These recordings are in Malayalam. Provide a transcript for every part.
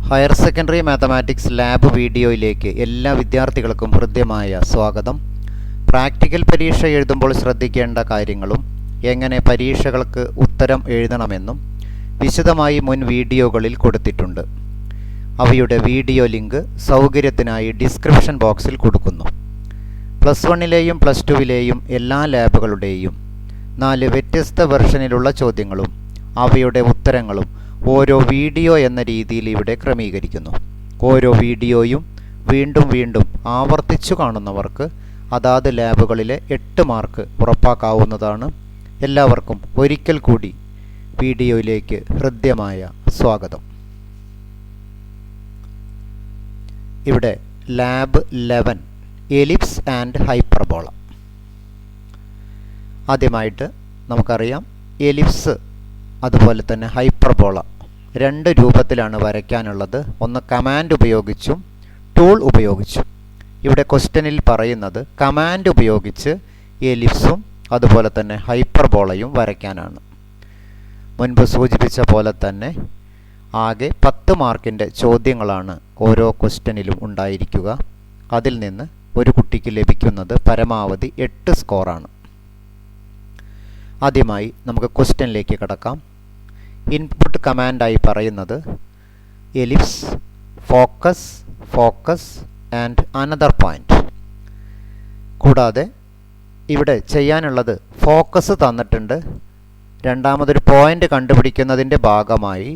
ഹയർ സെക്കൻഡറി മാത്തമാറ്റിക്സ് ലാബ് വീഡിയോയിലേക്ക് എല്ലാ വിദ്യാർത്ഥികൾക്കും ഹൃദ്യമായ സ്വാഗതം. പ്രാക്ടിക്കൽ പരീക്ഷ എഴുതുമ്പോൾ ശ്രദ്ധിക്കേണ്ട കാര്യങ്ങളും എങ്ങനെ പരീക്ഷകൾക്ക് ഉത്തരം എഴുതണമെന്നും വിശദമായി മുൻ വീഡിയോകളിൽ കൊടുത്തിട്ടുണ്ട്. അവയുടെ വീഡിയോ ലിങ്ക് സൗകര്യത്തിനായി ഡിസ്ക്രിപ്ഷൻ ബോക്സിൽ കൊടുക്കുന്നു. പ്ലസ് 1ലെയും പ്ലസ് 2വിലെയും എല്ലാ ലാബുകളുടെയും 4 വ്യത്യസ്ത വെർഷനിലുള്ള ചോദ്യങ്ങളും അവയുടെ ഉത്തരങ്ങളും ഓരോ വീഡിയോ എന്ന രീതിയിൽ ഇവിടെ ക്രമീകരിക്കുന്നു. ഓരോ വീഡിയോയും വീണ്ടും വീണ്ടും ആവർത്തിച്ചു കാണുന്നവർക്ക് അതാത് ലാബുകളിലെ 8 മാർക്ക് ഉറപ്പാക്കാവുന്നതാണ്. എല്ലാവർക്കും ഒരിക്കൽ കൂടി വീഡിയോയിലേക്ക് ഹൃദ്യമായ സ്വാഗതം. ഇവിടെ ലാബ് 11 എലിപ്സ് ആൻഡ് ഹൈപ്പർബോള. ആദ്യമായിട്ട് നമുക്കറിയാം എലിപ്സ് അതുപോലെ തന്നെ ഹൈപ്പർബോള 2 രൂപത്തിലാണ് വരയ്ക്കാനുള്ളത്. ഒന്ന് കമാൻഡ് ഉപയോഗിച്ചും ടൂൾ ഉപയോഗിച്ചും. ഇവിടെ ക്വസ്റ്റ്യനിൽ പറയുന്നത് കമാൻഡ് ഉപയോഗിച്ച് എലിപ്സും അതുപോലെ തന്നെ ഹൈപ്പർബോളയും വരയ്ക്കാനാണ്. മുൻപ് സൂചിപ്പിച്ച പോലെ തന്നെ ആകെ 10 മാർക്കിൻ്റെ ചോദ്യങ്ങളാണ് ഓരോ ക്വസ്റ്റ്യനിലും ഉണ്ടായിരിക്കുക. അതിൽ നിന്ന് ഒരു കുട്ടിക്ക് ലഭിക്കുന്നത് പരമാവധി 8 സ്കോറാണ്. ആദ്യമായി നമുക്ക് ക്വസ്റ്റ്യനിലേക്ക് കടക്കാം. ഇൻപുട്ട് കമാൻഡായി പറയുന്നത് ellipse, focus, focus and another point. കൂടാതെ ഇവിടെ ചെയ്യാനുള്ളത് ഫോക്കസ് തന്നിട്ടുണ്ട്. രണ്ടാമതൊരു പോയിന്റ് കണ്ടുപിടിക്കുന്നതിൻ്റെ ഭാഗമായി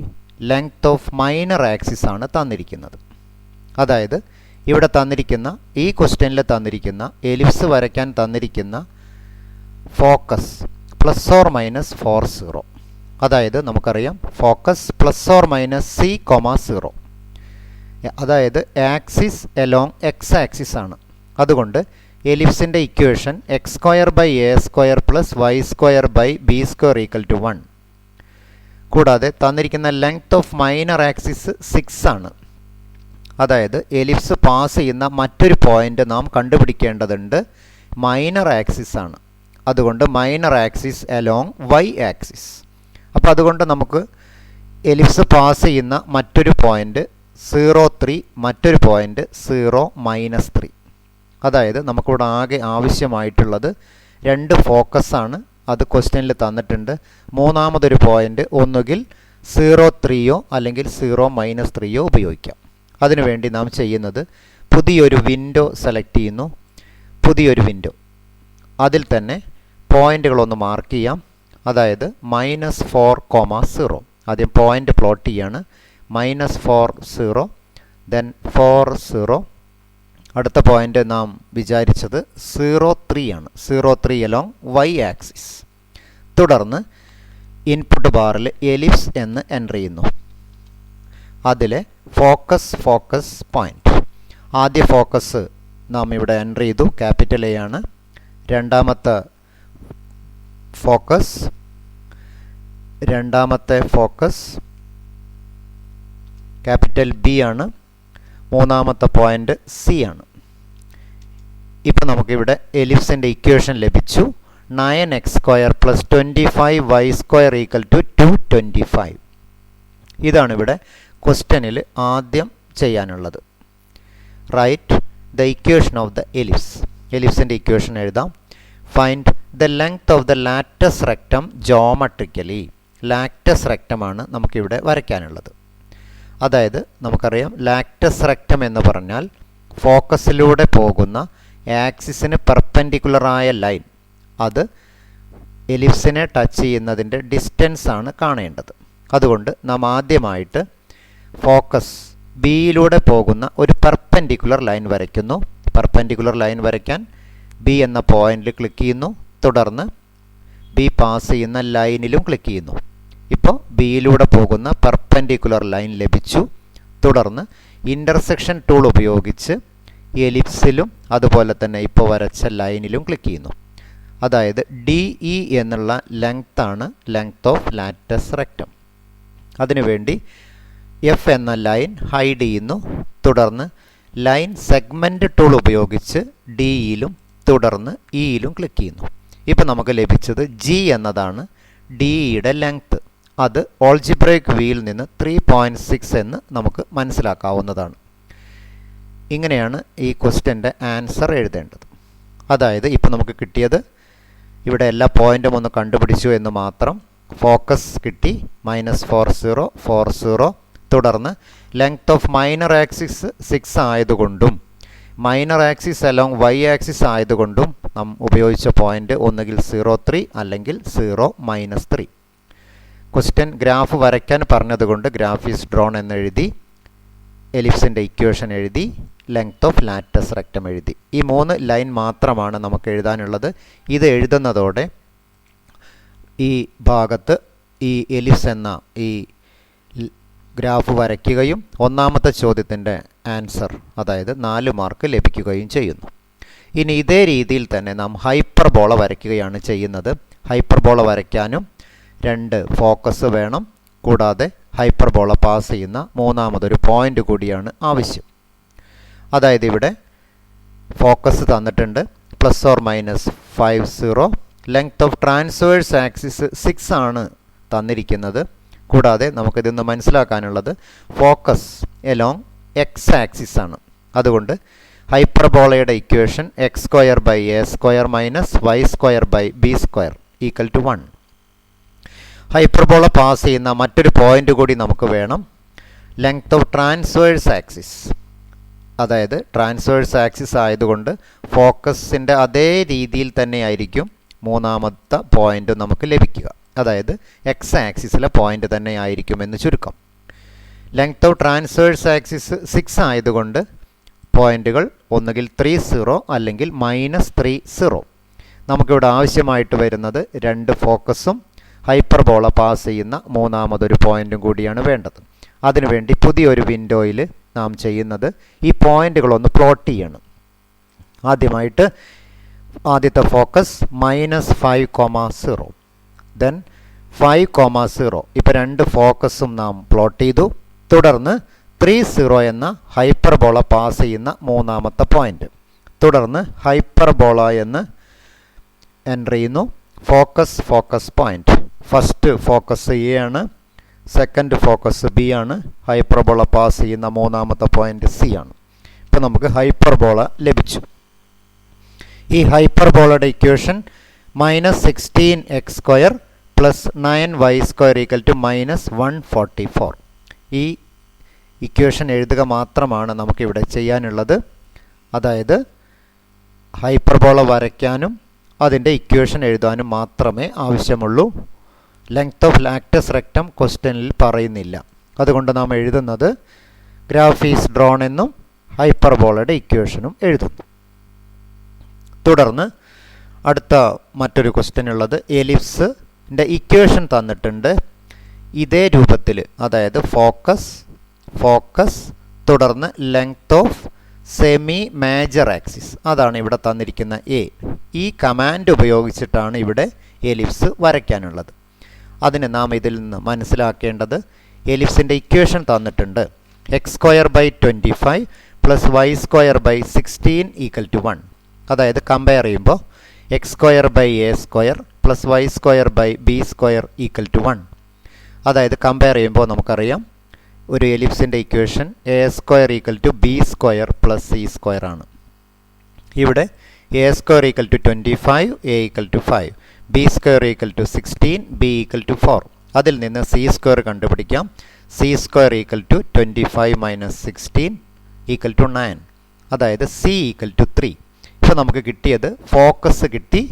ലെങ്ത് ഓഫ് മൈനർ ആക്സിസ് ആണ് തന്നിരിക്കുന്നത്. അതായത് ഇവിടെ തന്നിരിക്കുന്ന ഈ ക്വസ്റ്റ്യനിൽ തന്നിരിക്കുന്ന എലിപ്സ് വരയ്ക്കാൻ തന്നിരിക്കുന്ന ഫോക്കസ് +or-4 അതായത് നമുക്കറിയാം ഫോക്കസ് +or-c,0 അതായത് ആക്സിസ് എലോങ് എക്സ് ആക്സിസ് ആണ്. അതുകൊണ്ട് എലിപ്സിൻ്റെ ഇക്വേഷൻ x² + y² b² 1. കൂടാതെ തന്നിരിക്കുന്ന ലെങ്ത് ഓഫ് മൈനർ ആക്സിസ് 6 ആണ്. അതായത് എലിപ്സ് പാസ് ചെയ്യുന്ന മറ്റൊരു പോയിന്റ് നാം കണ്ടുപിടിക്കേണ്ടതുണ്ട്. മൈനർ ആക്സിസ് ആണ്. അതുകൊണ്ട് minor axis along y axis. അപ്പോൾ അതുകൊണ്ട് നമുക്ക് എലിപ്സ് പാസ് ചെയ്യുന്ന മറ്റൊരു പോയിന്റ് 0,3, മറ്റൊരു പോയിന്റ് 0-3. അതായത് നമുക്കിവിടെ ആകെ ആവശ്യമായിട്ടുള്ളത് 2 ഫോക്കസാണ്. അത് ക്വസ്റ്റ്യനിൽ തന്നിട്ടുണ്ട്. മൂന്നാമതൊരു പോയിന്റ് ഒന്നുകിൽ 0,3 അല്ലെങ്കിൽ 0-3 ഉപയോഗിക്കാം. അതിനുവേണ്ടി നാം ചെയ്യുന്നത് പുതിയൊരു വിൻഡോ സെലക്ട് ചെയ്യുന്നു. പുതിയൊരു വിൻഡോ, അതിൽ തന്നെ പോയിന്റുകളൊന്ന് മാർക്ക് ചെയ്യാം. അതായത് -4,0. ആദ്യം പോയിന്റ് പ്ലോട്ട് ചെയ്യാണ്. -4,0, ദെൻ 4,0. അടുത്ത പോയിന്റ് നാം വിചാരിച്ചത് 0,3 ആണ്. 0,3 എലോങ് y ആക്സിസ്. തുടർന്ന് ഇൻപുട്ട് ബാറിൽ എലിപ്സ് എന്ന് എൻ്റർ ചെയ്യുന്നു. അതിലെ ഫോക്കസ് പോയിന്റ്. ആദ്യ ഫോക്കസ് നാം ഇവിടെ എൻ്റർ ചെയ്തു, ക്യാപിറ്റൽ A ആണ്. രണ്ടാമത്തെ ഫോക്കസ് ക്യാപിറ്റൽ B ആണ്. മൂന്നാമത്തെ പോയിന്റ് C ആണ്. ഇപ്പോൾ നമുക്കിവിടെ എലിപ്സിൻ്റെ ഇക്വേഷൻ ലഭിച്ചു. 9x² + 25y² = 225. ഇതാണ് ഇവിടെ ക്വസ്റ്റ്യനിൽ ആദ്യം ചെയ്യാനുള്ളത്. Write the equation of the ellipse. എലിപ്സിൻ്റെ ഇക്വേഷൻ എഴുതാം. Find the length of the latus rectum geometrically. ലാറ്റസ് റെക്റ്റമാണ് നമുക്കിവിടെ വരയ്ക്കാനുള്ളത്. അതായത് നമുക്കറിയാം ലാറ്റസ് റെക്റ്റം എന്ന് പറഞ്ഞാൽ ഫോക്കസിലൂടെ പോകുന്ന ആക്സിസിന് പെർപെൻഡിക്കുലറായ ലൈൻ. അത് എലിപ്സിനെ ടച്ച് ചെയ്യുന്നതിൻ്റെ ഡിസ്റ്റൻസ് ആണ് കാണേണ്ടത്. അതുകൊണ്ട് നാം ആദ്യമായിട്ട് ഫോക്കസ് ബിയിലൂടെ പോകുന്ന ഒരു പെർപെൻഡിക്കുലർ ലൈൻ വരയ്ക്കുന്നു. പെർപെൻഡിക്കുലർ ലൈൻ വരയ്ക്കാൻ ബി എന്ന പോയിന്റിൽ ക്ലിക്ക് ചെയ്യുന്നു. തുടർന്ന് ബി പാസ് ചെയ്യുന്ന ലൈനിലും ക്ലിക്ക് ചെയ്യുന്നു. ഇപ്പോൾ ബിയിലൂടെ പോകുന്ന പെർപെൻഡിക്കുലർ ലൈൻ ലഭിച്ചു. തുടർന്ന് ഇൻ്റർസെക്ഷൻ ടൂൾ ഉപയോഗിച്ച് എലിപ്സിലും അതുപോലെ തന്നെ ഇപ്പോൾ വരച്ച ലൈനിലും ക്ലിക്ക് ചെയ്യുന്നു. അതായത് DE എന്നുള്ള ലെങ്ത് ആണ് ലെങ്ത് ഓഫ് ലാറ്റസ് റെക്റ്റം. അതിനുവേണ്ടി F എന്ന ലൈൻ ഹൈഡ് ചെയ്യുന്നു. തുടർന്ന് ലൈൻ സെഗ്മെൻറ്റ് ടൂൾ ഉപയോഗിച്ച് ഡിയിലും തുടർന്ന് ഇയിലും ക്ലിക്ക് ചെയ്യുന്നു. ഇപ്പോൾ നമുക്ക് ലഭിച്ചത് G എന്നതാണ് ഡിയുടെ ലെങ്ത്. അത് ഓൾജിബ്രൈക് വിയിൽ നിന്ന് 3.6 എന്ന് നമുക്ക് മനസ്സിലാക്കാവുന്നതാണ്. ഇങ്ങനെയാണ് ഈ ക്വസ്റ്റ്യൻ്റെ ആൻസർ എഴുതേണ്ടത്. അതായത് ഇപ്പോൾ നമുക്ക് കിട്ടിയത് ഇവിടെ എല്ലാ പോയിൻറ്റും ഒന്ന് കണ്ടുപിടിച്ചു എന്ന് മാത്രം. ഫോക്കസ് കിട്ടി -40 40, തുടർന്ന് ലെങ്ത് ഓഫ് മൈനർ ആക്സിസ് 6 ആയതുകൊണ്ടും minor axis along y axis ആയതുകൊണ്ടും നാം ഉപയോഗിച്ച പോയിൻ്റ് ഒന്നുകിൽ 0.3 അല്ലെങ്കിൽ 0-3. ക്വസ്റ്റ്യൻ ഗ്രാഫ് വരയ്ക്കാൻ പറഞ്ഞതുകൊണ്ട് ഗ്രാഫ് ഈസ് ഡ്രോൺ എന്നെഴുതി, എലിപ്സിൻ്റെ ഇക്വേഷൻ എഴുതി, ലെങ്ത് ഓഫ് ലാറ്റസ് റെക്റ്റം എഴുതി. ഈ 3 ലൈൻ മാത്രമാണ് നമുക്ക് എഴുതാനുള്ളത്. ഇത് എഴുതുന്നതോടെ ഈ ഭാഗത്ത് ഈ എലിപ്സ് എന്ന ഈ ഗ്രാഫ് വരയ്ക്കുകയും ഒന്നാമത്തെ ചോദ്യത്തിൻ്റെ ആൻസർ അതായത് 4 മാർക്ക് ലഭിക്കുകയും ചെയ്യുന്നു. ഇനി ഇതേ രീതിയിൽ തന്നെ നാം ഹൈപ്പർബോള വരയ്ക്കുകയാണ് ചെയ്യുന്നത്. ഹൈപ്പർബോള വരയ്ക്കാനും 2 ഫോക്കസ് വേണം. കൂടാതെ ഹൈപ്പർബോള പാസ് ചെയ്യുന്ന മൂന്നാമതൊരു പോയിൻ്റ് കൂടിയാണ് ആവശ്യം. അതായത് ഇവിടെ ഫോക്കസ് തന്നിട്ടുണ്ട് ±50. ലെങ്ത് ഓഫ് ട്രാൻസ്വേഴ്സ് ആക്സിസ് 6 ആണ് തന്നിരിക്കുന്നത്. കൂടാതെ നമുക്കിതൊന്ന് മനസ്സിലാക്കാനുള്ളത് ഫോക്കസ് എലോങ് എക്സ് ആക്സിസ് ആണ്. അതുകൊണ്ട് ഹൈപ്പർബോളയുടെ equation x² - y² - b² = 1. Hyperbola pass ചെയ്യുന്ന മറ്റൊരു പോയിൻ്റ് കൂടി നമുക്ക് വേണം. ലെങ്ത് ഓഫ് ട്രാൻസ്വേഴ്സ് ആക്സിസ്, അതായത് ട്രാൻസ്വേഴ്സ് ആക്സിസ് ആയതുകൊണ്ട് ഫോക്കസിൻ്റെ അതേ രീതിയിൽ തന്നെയായിരിക്കും മൂന്നാമത്തെ പോയിൻ്റ് നമുക്ക് ലഭിക്കുക. അതായത് എക്സ് ആക്സിസിലെ പോയിൻ്റ് തന്നെ ആയിരിക്കുമെന്ന് ചുരുക്കം. ലെങ്ത് ഓഫ് ട്രാൻസ്വേഴ്സ് ആക്സിസ് 6 ആയതുകൊണ്ട് പോയിൻ്റുകൾ ഒന്നുകിൽ 30 അല്ലെങ്കിൽ -30. നമുക്കിവിടെ ആവശ്യമായിട്ട് വരുന്നത് 2 ഫോക്കസും ഹൈപ്പർബോള പാസ് ചെയ്യുന്ന മൂന്നാമതൊരു പോയിൻ്റും കൂടിയാണ് വേണ്ടത്. അതിനുവേണ്ടി പുതിയൊരു വിൻഡോയിൽ നാം ചെയ്യുന്നത് ഈ പോയിൻ്റുകളൊന്ന് പ്ലോട്ട് ചെയ്യണം. ആദ്യമായിട്ട് ആദ്യത്തെ ഫോക്കസ് -5,0, ദെൻ 5,0. ഇപ്പോൾ 2 ഫോക്കസും നാം പ്ലോട്ട് ചെയ്തു. തുടർന്ന് 30 എന്ന ഹൈപ്പർബോള പാസ് ചെയ്യുന്ന മൂന്നാമത്തെ പോയിൻ്റ്. തുടർന്ന് ഹൈപ്പർബോള എന്ന് എൻ്റർ ചെയ്യുന്നു. Focus point. First focus A ആണ്, സെക്കൻഡ് ഫോക്കസ് ബി ആണ്, ഹൈപ്പർബോള പാസ് ചെയ്യുന്ന മൂന്നാമത്തെ പോയിൻ്റ് സി ആണ്. ഇപ്പോൾ നമുക്ക് ഹൈപ്പർബോള ലഭിച്ചു. ഈ ഹൈപ്പർബോളയുടെ ഇക്വേഷൻ -16x² + 9y² = -144. ഈ ഇക്വേഷൻ എഴുതുക മാത്രമാണ് നമുക്കിവിടെ ചെയ്യാനുള്ളത്. അതായത് ഹൈപ്പർബോള വരയ്ക്കാനും അതിൻ്റെ ഇക്വേഷൻ എഴുതാനും മാത്രമേ ആവശ്യമുള്ളൂ. ലെങ്ത് ഓഫ് ലാറ്റസ് റെക്റ്റം ക്വസ്റ്റ്യനിൽ പറയുന്നില്ല. അതുകൊണ്ട് നാം എഴുതുന്നത് ഗ്രാഫ് ഈസ് ഡ്രോൺ എന്നും ഹൈപ്പർബോളയുടെ ഇക്വേഷനും എഴുതുന്നു. തുടർന്ന് അടുത്ത മറ്റൊരു ക്വസ്റ്റ്യൻ ഉള്ളത് എലിപ്സിൻ്റെ ഇക്വേഷൻ തന്നിട്ടുണ്ട്. ഇതേ രൂപത്തിൽ, അതായത് ഫോക്കസ് തുടർന്ന് length of semi major axis, അതാണ് ഇവിടെ തന്നിരിക്കുന്ന എ. ഈ കമാൻഡ് ഉപയോഗിച്ചിട്ടാണ് ഇവിടെ എലിപ്സ് വരയ്ക്കാനുള്ളത്. അതിന് നാം ഇതിൽ നിന്ന് മനസ്സിലാക്കേണ്ടത് എലിപ്സിൻ്റെ ഇക്വേഷൻ തന്നിട്ടുണ്ട്. x² / 25 + y² / 16 = 1. അതായത് കമ്പയർ ചെയ്യുമ്പോൾ x² / a² + y² / b² = 1. അതായത് കമ്പയർ ചെയ്യുമ്പോൾ നമുക്കറിയാം ഒരു എലിപ്സിൻ്റെ ഇക്വേഷൻ a² = b² + c² ആണ്. ഇവിടെ a² = 25, a = 5, b² = 16, b = 4. അതിൽ നിന്ന് c² കണ്ടുപിടിക്കാം. c² = 25 - 16 = 9. അതായത് c = 3. ഇപ്പോൾ നമുക്ക് കിട്ടിയത് ഫോക്കസ് കിട്ടി.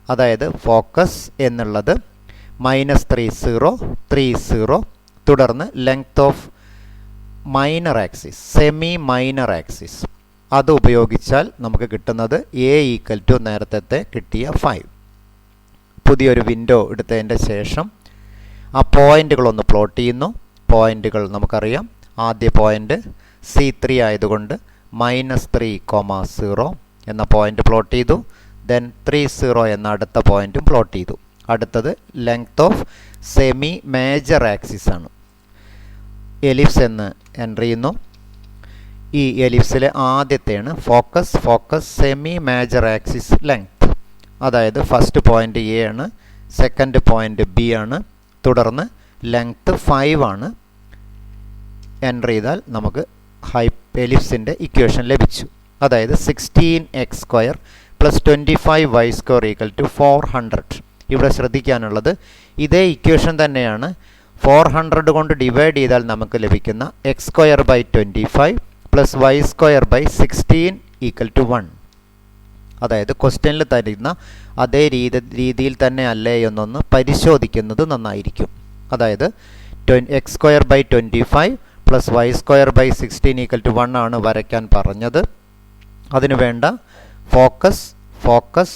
അതായത് ഫോക്കസ് എന്നുള്ളത് -30 30. തുടർന്ന് length of minor axis, semi minor axis, അത് ഉപയോഗിച്ചാൽ നമുക്ക് കിട്ടുന്നത് a = നേരത്തെ കിട്ടിയ 5. പുതിയൊരു വിൻഡോ എടുത്തതിൻ്റെ ശേഷം ആ പോയിൻ്റുകളൊന്ന് പ്ലോട്ട് ചെയ്യുന്നു. പോയിൻ്റുകൾ നമുക്കറിയാം. ആദ്യ പോയിൻ്റ് C3 ആയതുകൊണ്ട് -3,0 എന്ന പോയിൻ്റ് പ്ലോട്ട് ചെയ്തു. ദെൻ 30 എന്ന അടുത്ത പോയിൻ്റും പ്ലോട്ട് ചെയ്തു. അടുത്തത് length of semi major axis ആണ്. എലിപ്സ് എന്ന് എൻ്റർ ചെയ്യുന്നു. ഈ എലിപ്സിലെ ആദ്യത്തെയാണ് focus semi major axis length. അതായത് ഫസ്റ്റ് പോയിൻ്റ് എ ആണ്, സെക്കൻഡ് പോയിൻ്റ് ബി ആണ്, തുടർന്ന് ലെങ്ത്ത് 5 ആണ്. എൻ്റർ ചെയ്താൽ നമുക്ക് എലിപ്സിൻ്റെ ഇക്വേഷൻ ലഭിച്ചു. അതായത് 16x² plus 25y² equal to 400. ഇവിടെ ശ്രദ്ധിക്കാനുള്ളത് ഇതേ ഇക്വേഷൻ തന്നെയാണ് 400 കൊണ്ട് ഡിവൈഡ് ചെയ്താൽ നമുക്ക് ലഭിക്കുന്ന x²/25 plus y²/16 equal to 1. അതായത് ക്വസ്റ്റ്യനിൽ തരുന്ന അതേ രീതിയിൽ തന്നെ അല്ലേ എന്നൊന്ന് പരിശോധിക്കുന്നത് നന്നായിരിക്കും. അതായത് x²/25 plus y²/16 equal to 1 ആണ് വരയ്ക്കാൻ പറഞ്ഞത്. അതിനു വേണ്ട ഫോക്കസ്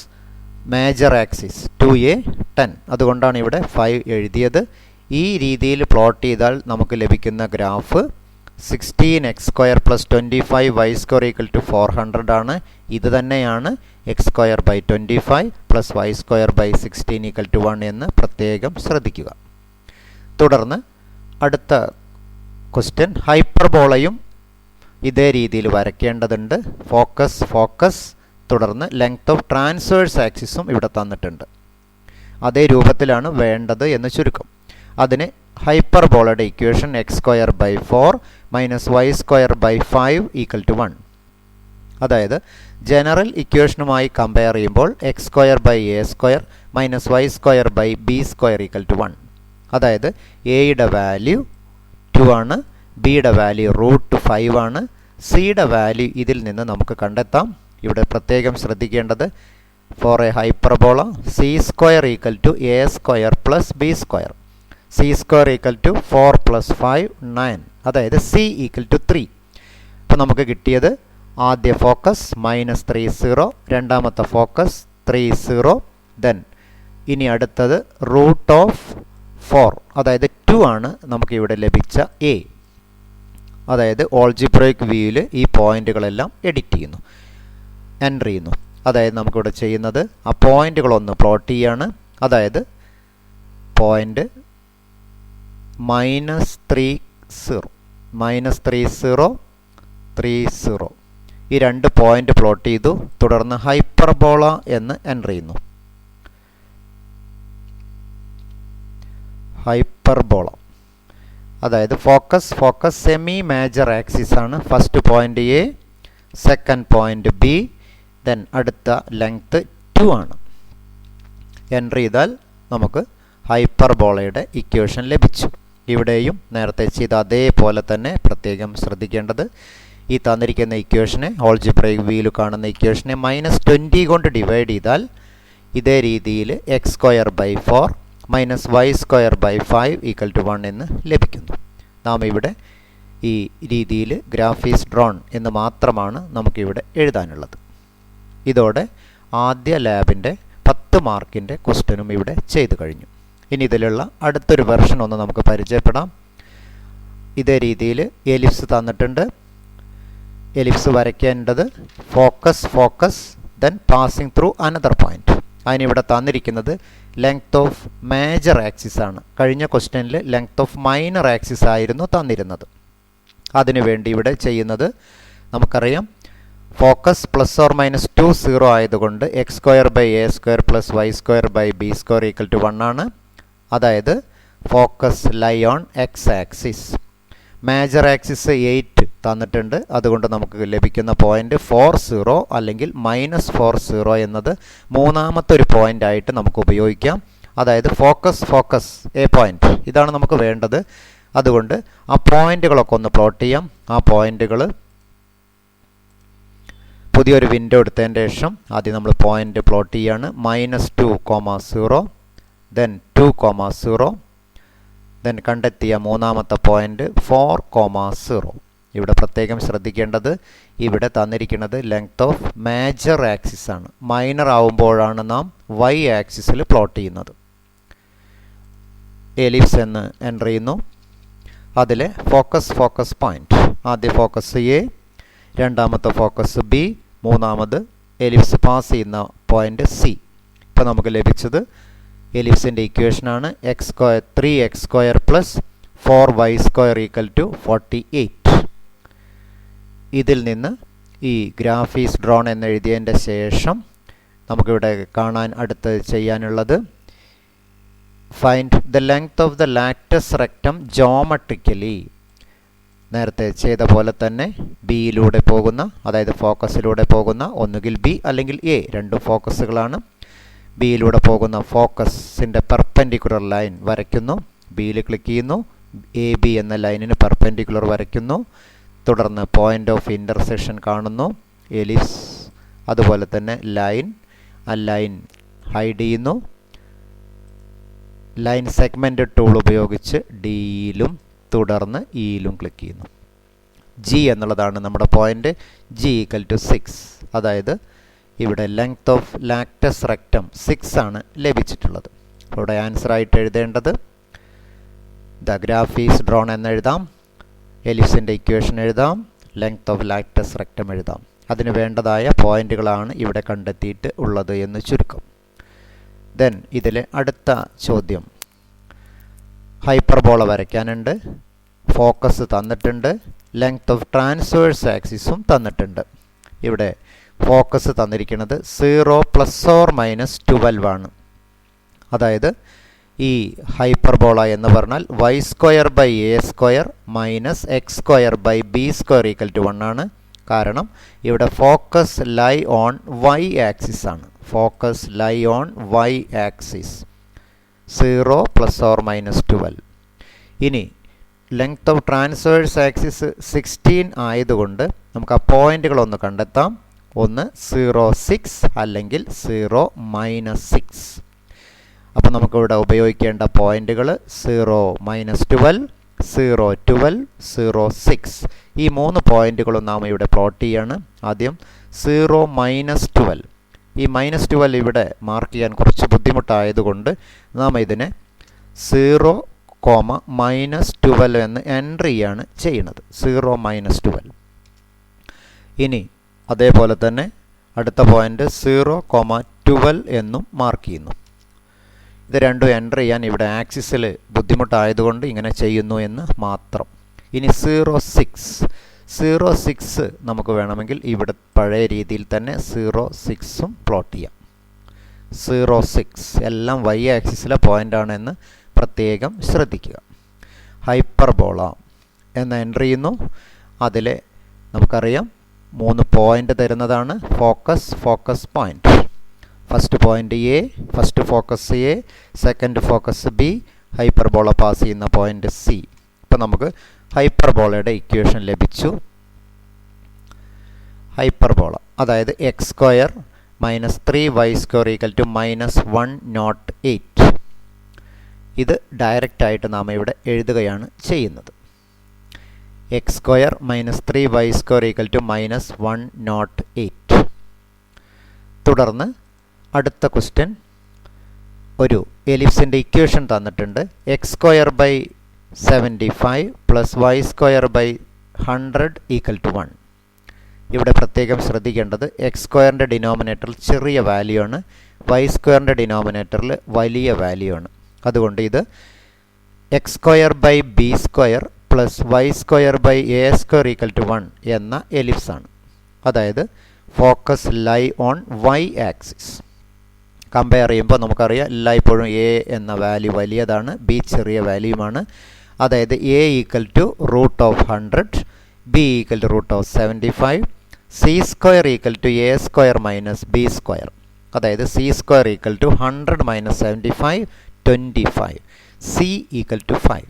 മേജർ ആക്സിസ് 2a 10. അതുകൊണ്ടാണ് ഇവിടെ 5 എഴുതിയത്. ഈ രീതിയിൽ പ്ലോട്ട് ചെയ്താൽ നമുക്ക് ലഭിക്കുന്ന graph 16x² plus 25y² equal to 400 ആണ്. ഇത് തന്നെയാണ് x²/25 plus y²/16 equal to 1 എന്ന് പ്രത്യേകം ശ്രദ്ധിക്കുക. തുടർന്ന് അടുത്ത ക്വസ്റ്റ്യൻ ഹൈപ്പർബോളയും ഇതേ രീതിയിൽ വരയ്ക്കേണ്ടതുണ്ട്. ഫോക്കസ് തുടർന്ന് ലെങ്ത് ഓഫ് ട്രാൻസ്വേഴ്സ് ആക്സിസും ഇവിടെ തന്നിട്ടുണ്ട്. അതേ രൂപത്തിലാണ് വേണ്ടത് എന്ന് ചുരുക്കം. അതിന് ഹൈപ്പർബോളയുടെ equation x²/4 minus y²/5 equal to 1. അതായത് ജനറൽ ഇക്വേഷനുമായി കമ്പയർ ചെയ്യുമ്പോൾ x²/a² minus y²/b² equal to 1. അതായത് എയുടെ വാല്യൂ 2 ആണ്, ബിയുടെ വാല്യൂ √5 ആണ്, സിയുടെ വാല്യൂ ഇതിൽ നിന്ന് നമുക്ക് കണ്ടെത്താം. ഇവിടെ പ്രത്യേകം ശ്രദ്ധിക്കേണ്ടത് for a hyperbola c² equal to a² plus b². c² equal to 4 plus 5 9. അതായത് c ഈക്വൽ ടു 3. അപ്പോൾ നമുക്ക് കിട്ടിയത് ആദ്യ ഫോക്കസ് -30, രണ്ടാമത്തെ ഫോക്കസ് 30. ദെൻ ഇനി അടുത്തത് √4, അതായത് 2 ആണ് നമുക്കിവിടെ ലഭിച്ച a. അതായത് ഓൾജിബ്രൈക് വ്യൂവിൽ ഈ പോയിന്റുകളെല്ലാം എഡിറ്റ് ചെയ്യുന്നു, എൻ്റർ ചെയ്യുന്നു. അതായത് നമുക്കിവിടെ ചെയ്യുന്നത് ആ പോയിന്റുകളൊന്ന് പ്ലോട്ട് ചെയ്യാണ്. അതായത് പോയിന്റ് -30 ഈ രണ്ട് പോയിന്റ് പ്ലോട്ട് ചെയ്തു. തുടർന്ന് ഹൈപ്പർബോള എന്ന് എൻ്റർ ചെയ്യുന്നു. ഹൈപ്പർബോള അതായത് ഫോക്കസ് സെമി മേജർ ആക്സിസ് ആണ്. First point A, second point B, then അടുത്ത ലെങ്ത് 2 ആണ്. എൻ്റർ ചെയ്താൽ നമുക്ക് ഹൈപ്പർബോളയുടെ ഇക്വേഷൻ ലഭിച്ചു. ഇവിടെയും നേരത്തെ ചെയ്ത അതേപോലെ തന്നെ പ്രത്യേകം ശ്രദ്ധിക്കേണ്ടത് ഈ തന്നിരിക്കുന്ന ഇക്വേഷനെ ഓൾജിബ്രൈക് വ്യൂവിൽ കാണുന്ന ഇക്വേഷനെ -20 കൊണ്ട് ഡിവൈഡ് ചെയ്താൽ ഇതേ രീതിയിൽ x²/4 minus y²/5 equal to 1 എന്ന് ലഭിക്കുന്നു. നാം ഇവിടെ ഈ രീതിയിൽ ഗ്രാഫ് ഈസ് ഡ്രോൺ എന്ന് മാത്രമാണ് നമുക്കിവിടെ എഴുതാനുള്ളത്. ഇതോടെ ആദ്യ ലാബിൻ്റെ 10 മാർക്കിൻ്റെ ക്വസ്റ്റ്യനും ഇവിടെ ചെയ്തു കഴിഞ്ഞു. ഇനി ഇതിലുള്ള അടുത്തൊരു വെർഷൻ ഒന്ന് നമുക്ക് പരിചയപ്പെടാം. ഇതേ രീതിയിൽ എലിപ്സ് തന്നിട്ടുണ്ട്. എലിപ്സ് വരയ്ക്കേണ്ടത് focus then passing through another point. അതിനിവിടെ തന്നിരിക്കുന്നത് ലെങ്ത് ഓഫ് മേജർ ആക്സിസ് ആണ്. കഴിഞ്ഞ ക്വസ്റ്റ്യനിൽ ലെങ്ത് ഓഫ് മൈനർ ആക്സിസ് ആയിരുന്നു തന്നിരുന്നത്. അതിനുവേണ്ടി ഇവിടെ ചെയ്യുന്നത് നമുക്കറിയാം, ഫോക്കസ് +or-2 ആയതുകൊണ്ട് x²/a² plus y²/b² equal to 1 ആണ്. അതായത് focus lie on X axis. Major axis 8 തന്നിട്ടുണ്ട്. അതുകൊണ്ട് നമുക്ക് ലഭിക്കുന്ന പോയിന്റ് 40 അല്ലെങ്കിൽ -40 എന്നത് മൂന്നാമത്തെ ഒരു പോയിന്റ് ആയിട്ട് നമുക്ക് ഉപയോഗിക്കാം. അതായത് ഫോക്കസ് എ പോയിന്റ്, ഇതാണ് നമുക്ക് വേണ്ടത്. അതുകൊണ്ട് ആ പോയിന്റുകളൊക്കെ ഒന്ന് പ്ലോട്ട് ചെയ്യാം. ആ പോയിന്റുകൾ പുതിയൊരു വിൻഡോ എടുത്തതിന് ശേഷം ആദ്യം നമ്മൾ പോയിന്റ് പ്ലോട്ട് ചെയ്യാണ്. -2,0 ദെൻ 2,0 ദെൻ കണ്ടെത്തിയ മൂന്നാമത്തെ പോയിന്റ് 4,0. ഇവിടെ പ്രത്യേകം ശ്രദ്ധിക്കേണ്ടത് ഇവിടെ തന്നിരിക്കുന്നത് ലെങ്ത് ഓഫ് മേജർ ആക്സിസ് ആണ്. മൈനർ ആവുമ്പോഴാണ് നാം y ആക്സിസിൽ പ്ലോട്ട് ചെയ്യുന്നത്. എലിപ്സ് എന്ന് എൻ്റർ ചെയ്യുന്നു. അതിലെ ഫോക്കസ് പോയിന്റ് ആദ്യ ഫോക്കസ് എ, രണ്ടാമത്തെ ഫോക്കസ് ബി, മൂന്നാമത് എലിപ്സ് പാസ് ചെയ്യുന്ന പോയിന്റ് സി. ഇപ്പോൾ നമുക്ക് ലഭിച്ചത് എലിപ്സിൻ്റെ ഇക്വേഷനാണ് x², plus 4y² equal to 48. ഇതിൽ നിന്ന് ഈ ഗ്രാഫ് ഈസ് ഡ്രോൺ എന്നെഴുതിയതിൻ്റെ ശേഷം നമുക്കിവിടെ കാണാൻ അടുത്ത് ചെയ്യാനുള്ളത് find the length of the latus rectum geometrically. നേരത്തെ ചെയ്ത പോലെ തന്നെ ബിയിലൂടെ പോകുന്ന, അതായത് ഫോക്കസിലൂടെ പോകുന്ന, ഒന്നുകിൽ ബി അല്ലെങ്കിൽ എ, രണ്ടും ഫോക്കസുകളാണ്. ബിയിലൂടെ പോകുന്ന ഫോക്കസിൻ്റെ പെർപെൻഡിക്കുലർ ലൈൻ വരയ്ക്കുന്നു. ബിയിൽ ക്ലിക്ക് ചെയ്യുന്നു, എ ബി എന്ന ലൈനിന് പെർപെൻഡിക്കുലർ വരയ്ക്കുന്നു. തുടർന്ന് പോയിൻ്റ് ഓഫ് ഇൻ്റർസെക്ഷൻ കാണുന്നു, എലിപ്സ്, അതുപോലെ തന്നെ ലൈൻ. ആ ലൈൻ ഹൈഡ് ചെയ്യുന്നു. ലൈൻ സെഗ്മെൻറ്റ് ടൂൾ ഉപയോഗിച്ച് ഡിയിലും തുടർന്ന് ഇയിലും ക്ലിക്ക് ചെയ്യുന്നു. ജി എന്നുള്ളതാണ് നമ്മുടെ പോയിൻ്റ്. G equal to 6. അതായത് ഇവിടെ ലെങ്ത് ഓഫ് ലാറ്റസ് റെക്റ്റം 6 ആണ് ലഭിച്ചിട്ടുള്ളത്. ഇവിടെ ആൻസർ ആയിട്ട് എഴുതേണ്ടത് ദ ഗ്രാഫ് ഈസ് ഡ്രോൺ എന്നെഴുതാം, എലിപ്സിൻ്റെ ഇക്വേഷൻ എഴുതാം, ലെങ്ത് ഓഫ് ലാറ്റസ് റെക്റ്റം എഴുതാം. അതിന് വേണ്ടതായ പോയിന്റുകളാണ് ഇവിടെ കണ്ടെത്തിയിട്ട് ഉള്ളത് എന്ന് ചുരുക്കം. ദെൻ ഇതിലെ അടുത്ത ചോദ്യം, ഹൈപ്പർബോള വരയ്ക്കാനുണ്ട്, ഫോക്കസ് തന്നിട്ടുണ്ട്, ലെങ്ത് ഓഫ് ട്രാൻസ്വേഴ്സ് ആക്സിസും തന്നിട്ടുണ്ട്. ഇവിടെ ഫോക്കസ് തന്നിരിക്കുന്നത് 0 ± 12 ആണ്. അതായത് ഈ ഹൈപ്പർബോള എന്ന് പറഞ്ഞാൽ y² / (a²) - x² / b² = 1 ആണ്. കാരണം ഇവിടെ focus lie on y axis ആണ്. Focus lie on y axis 0 ± 12. ഇനി ലെങ്ത് ഓഫ് ട്രാൻസ്വേഴ്സ് ആക്സിസ് 16 ആയതുകൊണ്ട് നമുക്ക് ആ പോയിന്റുകളൊന്ന് കണ്ടെത്താം. ഒന്ന് 0, 6 അല്ലെങ്കിൽ 0, -6. അപ്പോൾ നമുക്കിവിടെ ഉപയോഗിക്കേണ്ട പോയിന്റുകൾ 0, -12, 0, 12, 0, 6. ഈ 3 പോയിന്റുകളും നാം ഇവിടെ പ്ലോട്ട് ചെയ്യാണ്. ആദ്യം 0, -12. ഈ -12 ഇവിടെ മാർക്ക് ചെയ്യാൻ കുറച്ച് ബുദ്ധിമുട്ടായതുകൊണ്ട് നാം ഇതിനെ 0, -12 എന്ന് എൻട്രി ചെയ്യാണ് ചെയ്യുന്നത്. 0, -12. ഇനി അതേപോലെ തന്നെ അടുത്ത പോയിന്റ് 0, 12 എന്നും മാർക്ക് ചെയ്യുന്നു. ഇത് രണ്ടും എൻട്രി ചെയ്യാൻ ഇവിടെ ആക്സിസിൽ ബുദ്ധിമുട്ടായതുകൊണ്ട് ഇങ്ങനെ ചെയ്യുന്നു എന്ന് മാത്രം. ഇനി 0, 6 നമുക്ക് വേണമെങ്കിൽ ഇവിടെ പഴയ രീതിയിൽ തന്നെ 0, 6ഉം പ്ലോട്ട് ചെയ്യാം. 0, 6 എല്ലാം y ആക്സിസിലെ പോയിൻ്റാണെന്ന് പ്രത്യേകം ശ്രദ്ധിക്കുക. ഹൈപ്പർബോള എന്ന് എൻട്രി ചെയ്യുന്നു. അതിൽ നമുക്കറിയാം 3 പോയിൻ്റ് തരുന്നതാണ് focus point. First point A, first focus A, second focus B, hyperbola pass ചെയ്യുന്ന പോയിൻ്റ് സി. ഇപ്പം നമുക്ക് ഹൈപ്പർബോളയുടെ ഇക്വേഷൻ ലഭിച്ചു. ഹൈപ്പർബോള അതായത് x² - 3y² = -108. ഇത് ഡയറക്റ്റായിട്ട് നാം ഇവിടെ എഴുതുകയാണ് ചെയ്യുന്നത്. x² - 3y² = -108. തുടർന്ന് അടുത്ത ക്വസ്റ്റ്യൻ, ഒരു എലിപ്സിൻ്റെ ഇക്വേഷൻ തന്നിട്ടുണ്ട്. x² / 75 + y² / 100 = 1. ഇവിടെ പ്രത്യേകം ശ്രദ്ധിക്കേണ്ടത് x²ൻ്റെ ഡിനോമിനേറ്ററിൽ ചെറിയ വാല്യൂ ആണ്, y²ൻ്റെ ഡിനോമിനേറ്ററിൽ വലിയ വാല്യൂ ആണ്. അതുകൊണ്ട് ഇത് x² / b² + y² / a² = 1 എന്ന എലിപ്സ് ആണ്. അതായത് focus lie on y axis. Compare ചെയ്യുമ്പോൾ നമുക്കറിയാം എല്ലായ്പ്പോഴും a എന്ന വാല്യൂ വലിയതാണ്, b ചെറിയ വാല്യൂമാണ്. അതായത് a = √100, b = √75, c² = a² - b². അതായത് c² = 100 - 75, 25, c = 5.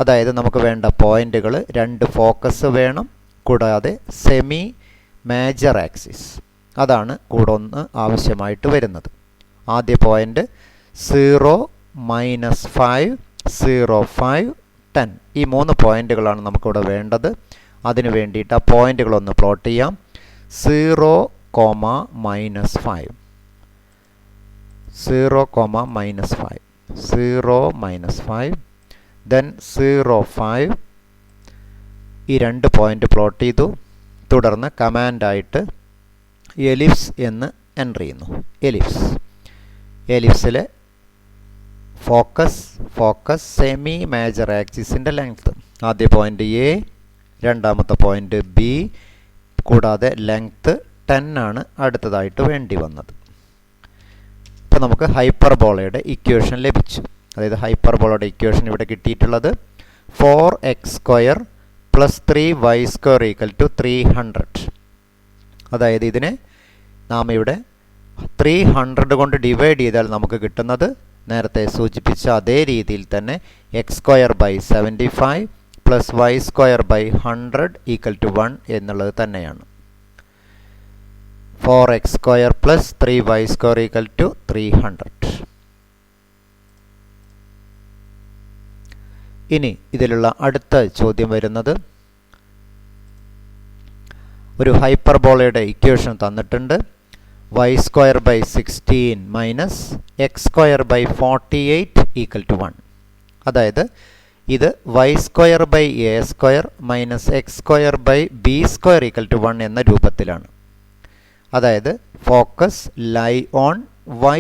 അതായത് നമുക്ക് വേണ്ട പോയിന്റുകൾ 2 ഫോക്കസ് വേണം, കൂടാതെ സെമി മേജർ ആക്സിസ്, അതാണ് കൂടെ ഒന്ന് ആവശ്യമായിട്ട് വരുന്നത്. ആദ്യ പോയിന്റ് 0, -5, 0, 5, 10. ഈ 3 പോയിന്റുകളാണ് നമുക്കിവിടെ വേണ്ടത്. അതിനു വേണ്ടിയിട്ട് ആ പോയിന്റുകളൊന്ന് പ്ലോട്ട് ചെയ്യാം. 0, -5, 0, -5, 0, -5, then 0, 5. ഈ 2 പോയിന്റ് പ്ലോട്ട് ചെയ്തു. തുടർന്ന് കമാൻഡായിട്ട് എലിപ്സ് എന്ന് എൻ്റർ ചെയ്യുന്നു. എലിപ്സിലെ ഫോക്കസ് സെമി മേജർ ആക്സിസിൻ്റെ ലെങ്ത്. ആദ്യ പോയിന്റ് എ, രണ്ടാമത്തെ പോയിന്റ് ബി, കൂടാതെ ലെങ്ത് 10 ആണ് അടുത്തതായിട്ട് വേണ്ടി വന്നത്. അപ്പോൾ ഇപ്പോൾ നമുക്ക് ഹൈപ്പർബോളയുടെ ഇക്വേഷൻ ലഭിച്ചു. അതായത് ഹൈപ്പർബോളയുടെ ഇക്വേഷൻ ഇവിടെ കിട്ടിയിട്ടുള്ളത് 4x² + 3y² = 300. അതായത് ഇതിനെ നാം ഇവിടെ 300 കൊണ്ട് ഡിവൈഡ് ചെയ്താൽ നമുക്ക് കിട്ടുന്നത് നേരത്തെ സൂചിപ്പിച്ച അതേ രീതിയിൽ തന്നെ x²/75 + y²/100 = 1 എന്നുള്ളത് തന്നെയാണ്. 4x² + 3y² = 300. ഇനി ഇതിലുള്ള അടുത്ത ചോദ്യം വരുന്നത്, ഒരു ഹൈപ്പർബോളയുടെ ഇക്വേഷൻ തന്നിട്ടുണ്ട്. y²/16 - x²/48 = 1. അതായത് ഇത് y²/a² - x²/b² = 1 എന്ന രൂപത്തിലാണ്. അതായത് focus lie on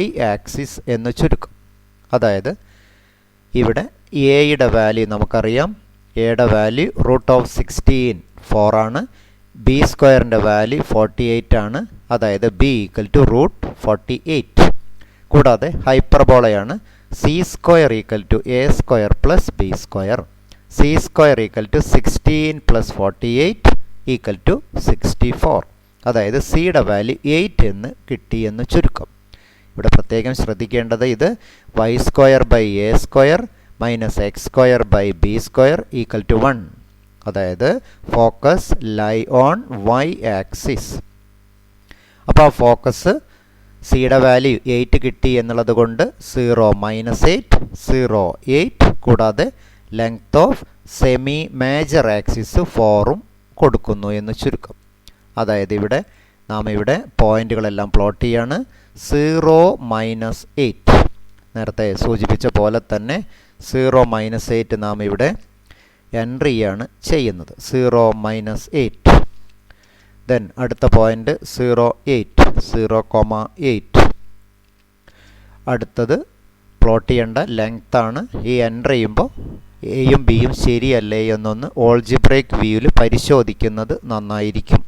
y axis എന്ന് ചുരുക്കം. അതായത് ഇവിടെ എയുടെ വാല്യൂ നമുക്കറിയാം. എയുടെ വാല്യൂ √16 4 ആണ്. b²ൻ്റെ വാല്യൂ 48 ആണ്. അതായത് b = √48. കൂടാതെ ഹൈപ്പർബോളയാണ് c² = a² + b². c² = 16 + 48 = 64. അതായത് സിയുടെ വാല്യൂ 8 എന്ന് കിട്ടിയെന്ന് ചുരുക്കം. ഇവിടെ പ്രത്യേകം ശ്രദ്ധിക്കേണ്ടത് ഇത് y²/a² - x²/b² = 1. അതായത് focus lie on y axis. അപ്പോൾ ആ ഫോക്കസ് സിയുടെ വാല്യൂ 8 കിട്ടി എന്നുള്ളത് കൊണ്ട് 0 - 8 0 8. കൂടാതെ length of semi major axis 4ഉം കൊടുക്കുന്നു എന്ന് ചുരുക്കം. അതായത് നാം ഇവിടെ പോയിന്റുകളെല്ലാം പ്ലോട്ട് ചെയ്യാണ്. 0 - 8 നേരത്തെ സൂചിപ്പിച്ച പോലെ തന്നെ 0 - 8 നാം ഇവിടെ എൻട്രി ആണ് ചെയ്യുന്നത്. 0 - 8. ദെൻ അടുത്ത പോയിന്റ് 0 8 0,8. അടുത്തത് പ്ലോട്ട് ചെയ്യേണ്ട ലെങ്ത് ആണ്. ഈ എൻട്രി ചെയ്യുമ്പോൾ എയും ബിയും ശരിയല്ലേ എന്നൊന്ന് ഓൾജിബ്രേക്ക് വ്യൂവിൽ പരിശോധിക്കുന്നത് നന്നായിരിക്കും.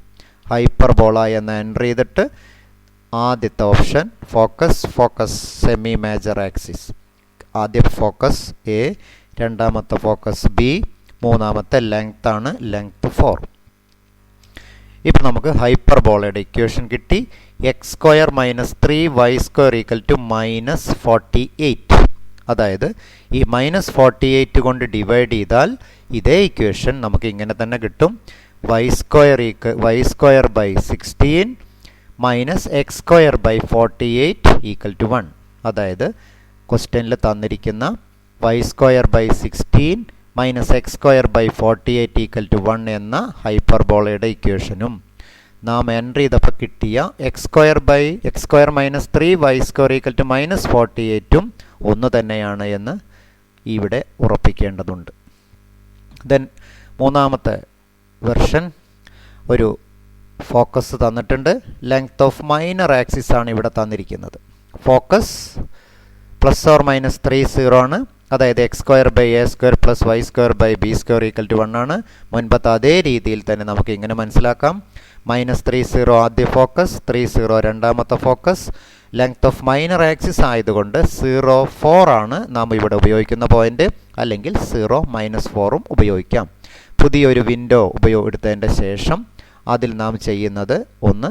ഹൈപ്പർബോള എന്ന് എൻട്രി ചെയ്തിട്ട് ആദ്യത്തെ option focus semi major axis. ആദ്യം ഫോക്കസ് എ, രണ്ടാമത്തെ ഫോക്കസ് ബി, മൂന്നാമത്തെ ലെങ്ത് ആണ്, ലെങ്ത് 4. ഇപ്പോൾ നമുക്ക് ഹൈപ്പർബോളയുടെ ഇക്വേഷൻ കിട്ടി. x² - 3y² = -48. അതായത് ഈ -48 കൊണ്ട് ഡിവൈഡ് ചെയ്താൽ ഇതേ ഇക്വേഷൻ നമുക്ക് ഇങ്ങനെ തന്നെ കിട്ടും. y² /16 - x²/48 = 1. അതായത് ക്വസ്റ്റ്യനിൽ തന്നിരിക്കുന്ന y² /16 - x²/48 = 1 എന്ന ഹൈപ്പർബോളയുടെ ഇക്വേഷനും നാം എൻട്രി ചെയ്തപ്പോൾ കിട്ടിയ x² - 3y² = -48ഉം ഒന്ന് തന്നെയാണ് എന്ന് ഇവിടെ ഉറപ്പിക്കേണ്ടതുണ്ട്. ദെൻ മൂന്നാമത്തെ വെർഷൻ, ഒരു ഫോക്കസ് തന്നിട്ടുണ്ട്. ലെങ്ത് ഓഫ് മൈനർ ആക്സിസ് ആണ് ഇവിടെ തന്നിരിക്കുന്നത്. ഫോക്കസ് ±3 0 ആണ്. അതായത് x²/a² + y²/b² = 1 ആണ്. മുൻപത്തെ അതേ രീതിയിൽ തന്നെ നമുക്ക് ഇങ്ങനെ മനസ്സിലാക്കാം. -3 0 ആദ്യ ഫോക്കസ്, 3 0 രണ്ടാമത്തെ focus. Length of minor axis ആയതുകൊണ്ട് 0 4 ആണ് നാം ഇവിടെ ഉപയോഗിക്കുന്ന പോയിന്റ്. അല്ലെങ്കിൽ 0 - 4ഉം ഉപയോഗിക്കാം. പുതിയൊരു വിൻഡോ എടുത്തതിൻ്റെ ശേഷം അതിൽ നാം ചെയ്യുന്നത് ഒന്ന്